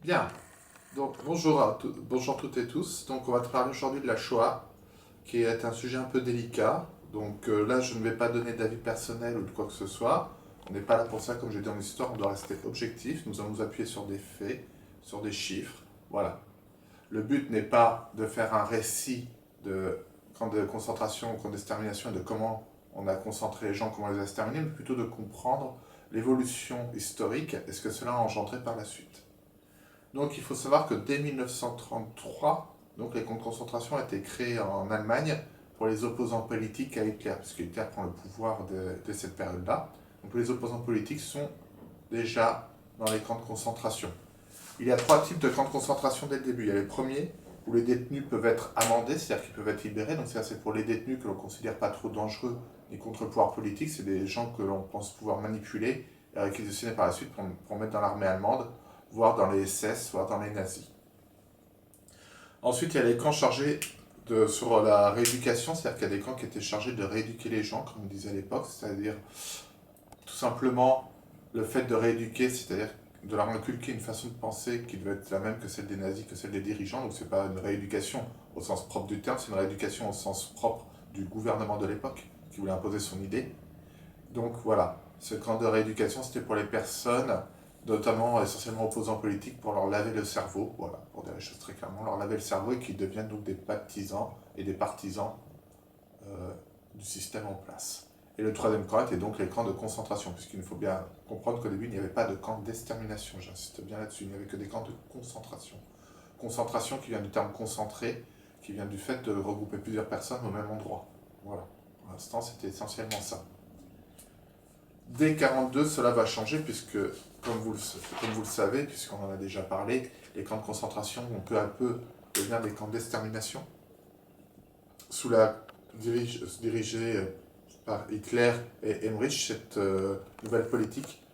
Bien, donc bonjour toutes et tous. Donc on va parler aujourd'hui de la Shoah, qui est un sujet un peu délicat. Donc là, je ne vais pas donner d'avis personnel ou de quoi que ce soit. On n'est pas là pour ça, comme j'ai dit en histoire, on doit rester objectif. Nous allons nous appuyer sur des faits, sur des chiffres. Voilà. Le but n'est pas de faire un récit de camps de concentration ou camps d'extermination et de comment on a concentré les gens, comment on les a exterminés, mais plutôt de comprendre l'évolution historique et ce que cela a engendré par la suite. Donc il faut savoir que dès 1933, donc, les camps de concentration ont été créés en Allemagne pour les opposants politiques à Hitler, puisque Hitler prend le pouvoir de cette période-là. Donc les opposants politiques sont déjà dans les camps de concentration. Il y a trois types de camps de concentration dès le début. Il y a les premiers, où les détenus peuvent être amendés, c'est-à-dire qu'ils peuvent être libérés. Donc ça, c'est pour les détenus que l'on ne considère pas trop dangereux ni contre le pouvoir politique. C'est des gens que l'on pense pouvoir manipuler et réquisitionner par la suite pour mettre dans l'armée allemande, voire dans les SS, voire dans les nazis. Ensuite, il y a les camps chargés sur la rééducation, c'est-à-dire qu'il y a des camps qui étaient chargés de rééduquer les gens, comme on disait à l'époque, c'est-à-dire tout simplement le fait de rééduquer, c'est-à-dire de leur inculquer une façon de penser qui devait être la même que celle des nazis, que celle des dirigeants. Donc c'est pas une rééducation au sens propre du terme, c'est une rééducation au sens propre du gouvernement de l'époque qui voulait imposer son idée. Donc voilà, ce camp de rééducation, c'était pour les personnes, notamment essentiellement opposants politiques, pour leur laver le cerveau, voilà, pour dire les choses très clairement, leur laver le cerveau et qu'ils deviennent donc des partisans et des partisans du système en place. Et le troisième camp était donc les camps de concentration, puisqu'il faut bien comprendre qu'au début, il n'y avait pas de camp d'extermination, j'insiste bien là-dessus, il n'y avait que des camps de concentration. Concentration qui vient du terme concentré, qui vient du fait de regrouper plusieurs personnes au même endroit. Voilà, pour l'instant, c'était essentiellement ça. Dès 1942, cela va changer, puisque, comme vous le savez, puisqu'on en a déjà parlé, les camps de concentration vont peu à peu devenir des camps d'extermination, sous la dirigée par Hitler et Emmerich. Cette nouvelle politique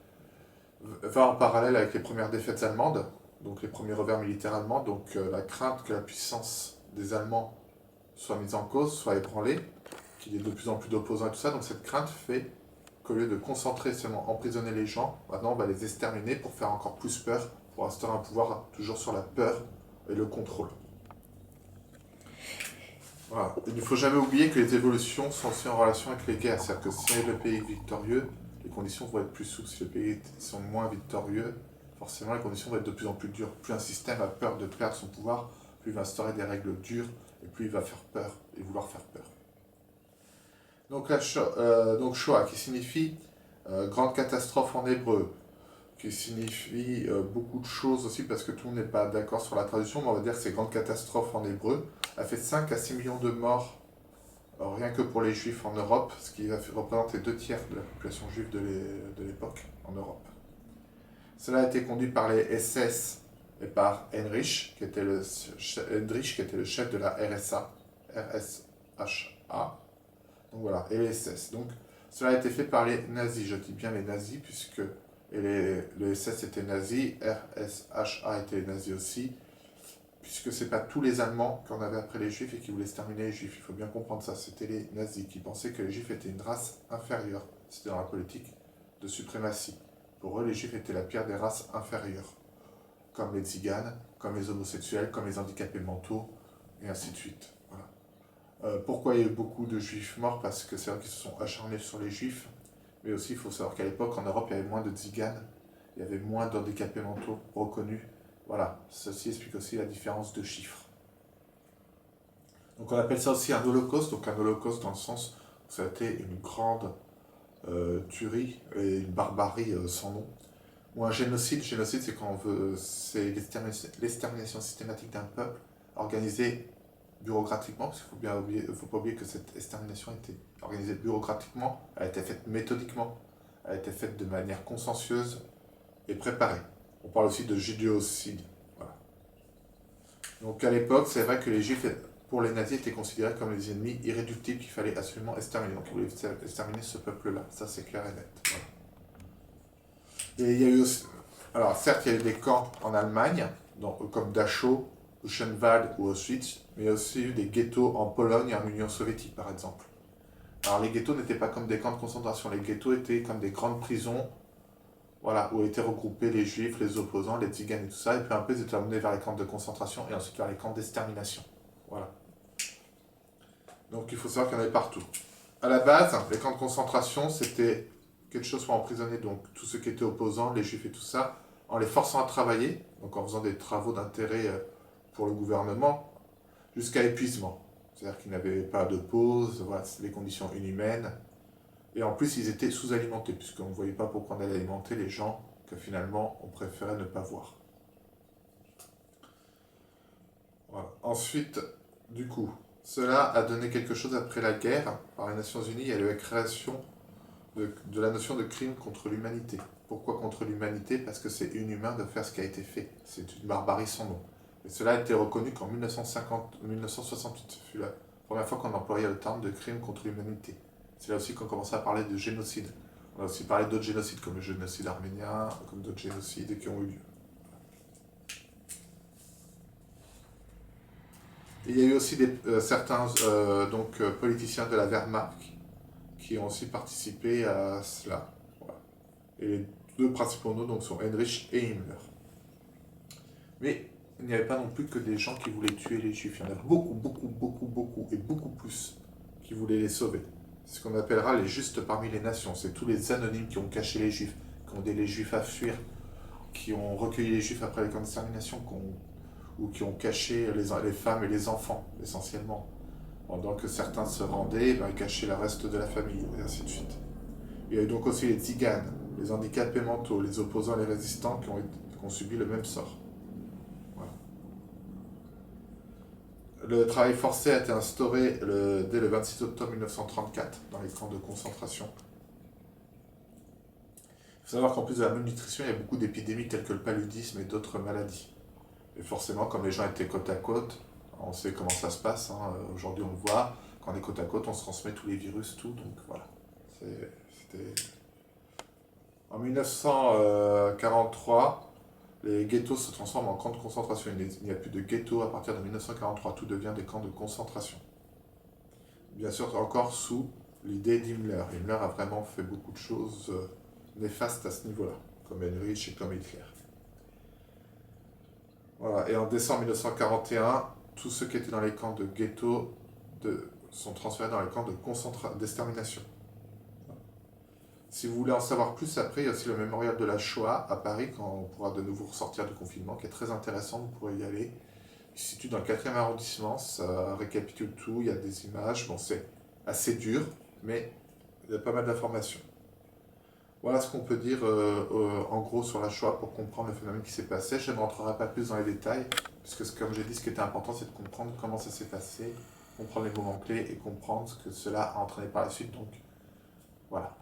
va en parallèle avec les premières défaites allemandes, donc les premiers revers militaires allemands, donc la crainte que la puissance des Allemands soit mise en cause, soit ébranlée, qu'il y ait de plus en plus d'opposants et tout ça. Donc cette crainte fait qu'au lieu de concentrer seulement emprisonner les gens, maintenant on va les exterminer pour faire encore plus peur, pour instaurer un pouvoir toujours sur la peur et le contrôle. Voilà. Il ne faut jamais oublier que les évolutions sont aussi en relation avec les guerres. C'est-à-dire que si le pays est victorieux, les conditions vont être plus souples. Si les pays sont moins victorieux, forcément les conditions vont être de plus en plus dures. Plus un système a peur de perdre son pouvoir, plus il va instaurer des règles dures, et plus il va faire peur et vouloir faire peur. Donc, Shoah, qui signifie grande catastrophe en hébreu, qui signifie beaucoup de choses aussi, parce que tout le monde n'est pas d'accord sur la traduction, mais on va dire que c'est grande catastrophe en hébreu, a fait 5 à 6 millions de morts rien que pour les juifs en Europe, ce qui représente les 2 tiers de la population juive de l'époque en Europe. Cela a été conduit par les SS et par Heinrich, qui était le chef de la RSHA. Donc voilà, et les SS. Donc cela a été fait par les nazis, je dis bien les nazis, puisque le SS était nazi, RSHA était les nazis aussi, puisque c'est pas tous les Allemands qu'on avait après les Juifs et qui voulaient exterminer les Juifs. Il faut bien comprendre ça. C'était les nazis qui pensaient que les Juifs étaient une race inférieure. C'était dans la politique de suprématie. Pour eux, les Juifs étaient la pire des races inférieures, comme les tziganes, comme les homosexuels, comme les handicapés mentaux, et ainsi de suite. Voilà. Pourquoi il y a eu beaucoup de Juifs morts? Parce que c'est vrai qu'ils se sont acharnés sur les Juifs, mais aussi il faut savoir qu'à l'époque, en Europe, il y avait moins de tziganes, il y avait moins d'handicapés mentaux reconnus. Voilà, ceci explique aussi la différence de chiffres. Donc on appelle ça aussi un holocauste, donc un holocauste dans le sens où ça a été une grande tuerie et une barbarie sans nom. Ou un génocide, c'est quand on veut, c'est l'extermination systématique d'un peuple organisée bureaucratiquement, parce qu'il ne faut pas oublier que cette extermination a été organisée bureaucratiquement, elle a été faite méthodiquement, elle a été faite de manière consciencieuse et préparée. On parle aussi de judéocide. Voilà. Donc à l'époque, c'est vrai que les Juifs, pour les nazis, étaient considérés comme les ennemis irréductibles qu'il fallait absolument exterminer. Donc ils voulaient exterminer ce peuple-là, ça c'est clair et net. Voilà. Et il y a eu aussi, alors certes, il y a eu des camps en Allemagne, donc, comme Dachau, Buchenwald ou Auschwitz, mais il y a aussi eu des ghettos en Pologne et en Union soviétique, par exemple. Alors les ghettos n'étaient pas comme des camps de concentration, les ghettos étaient comme des grandes prisons voilà, où étaient regroupés les juifs, les opposants, les tziganes et tout ça, et puis un peu ils étaient amenés vers les camps de concentration et ensuite vers les camps d'extermination. Voilà. Donc il faut savoir qu'il y en avait partout. À la base, les camps de concentration, c'était quelque chose pour emprisonner donc tous ceux qui étaient opposants, les juifs et tout ça, en les forçant à travailler, donc en faisant des travaux d'intérêt pour le gouvernement, jusqu'à épuisement. C'est-à-dire qu'ils n'avaient pas de pause, voilà, c'était des conditions inhumaines. Et en plus, ils étaient sous-alimentés, puisqu'on ne voyait pas pourquoi on allait alimenter les gens que finalement on préférait ne pas voir. Voilà. Ensuite, du coup, cela a donné quelque chose après la guerre. Par les Nations Unies, il y a eu la création de la notion de crime contre l'humanité. Pourquoi contre l'humanité? Parce que c'est inhumain de faire ce qui a été fait. C'est une barbarie sans nom. Et cela a été reconnu qu'en 1968 fut la première fois qu'on employait le terme de crime contre l'humanité. C'est là aussi qu'on commençait à parler de génocide. On a aussi parlé d'autres génocides, comme le génocide arménien, comme d'autres génocides qui ont eu lieu. Et il y a eu aussi certains politiciens de la Wehrmacht qui ont aussi participé à cela. Voilà. Et les deux principaux noms donc, sont Heinrich et Himmler. Mais il n'y avait pas non plus que des gens qui voulaient tuer les juifs. Il y en a beaucoup, et beaucoup plus qui voulaient les sauver. C'est ce qu'on appellera les justes parmi les nations. C'est tous les anonymes qui ont caché les juifs, qui ont aidé les juifs à fuir, qui ont recueilli les juifs après les camps d'extermination, ou qui ont caché les femmes et les enfants, essentiellement. Pendant que certains se rendaient, ils cachaient le reste de la famille, et ainsi de suite. Il y a eu donc aussi les tziganes, les handicapés mentaux, les opposants, les résistants qui ont subi le même sort. Voilà. Le travail forcé a été instauré dès le 26 octobre 1934 dans les camps de concentration. Il faut savoir qu'en plus de la malnutrition, il y a beaucoup d'épidémies telles que le paludisme et d'autres maladies. Et forcément, comme les gens étaient côte à côte, on sait comment ça se passe, hein. Aujourd'hui on le voit, quand on est côte à côte, on se transmet tous les virus, tout, donc voilà. C'était... En 1943, les ghettos se transforment en camps de concentration. Il n'y a plus de ghettos à partir de 1943, tout devient des camps de concentration. Bien sûr, encore sous l'idée d'Himmler. Himmler a vraiment fait beaucoup de choses néfastes à ce niveau-là, comme Heinrich et comme Hitler. Voilà. Et en décembre 1941, tous ceux qui étaient dans les camps de ghetto sont transférés dans les camps d'extermination. Si vous voulez en savoir plus, après, il y a aussi le mémorial de la Shoah à Paris, quand on pourra de nouveau ressortir du confinement, qui est très intéressant, vous pourrez y aller. Il se situe dans le 4e arrondissement, ça récapitule tout, il y a des images, bon c'est assez dur, mais il y a pas mal d'informations. Voilà ce qu'on peut dire en gros sur la Shoah pour comprendre le phénomène qui s'est passé. Je ne rentrerai pas plus dans les détails, puisque comme j'ai dit, ce qui était important, c'est de comprendre comment ça s'est passé, comprendre les moments clés et comprendre ce que cela a entraîné par la suite. Donc voilà.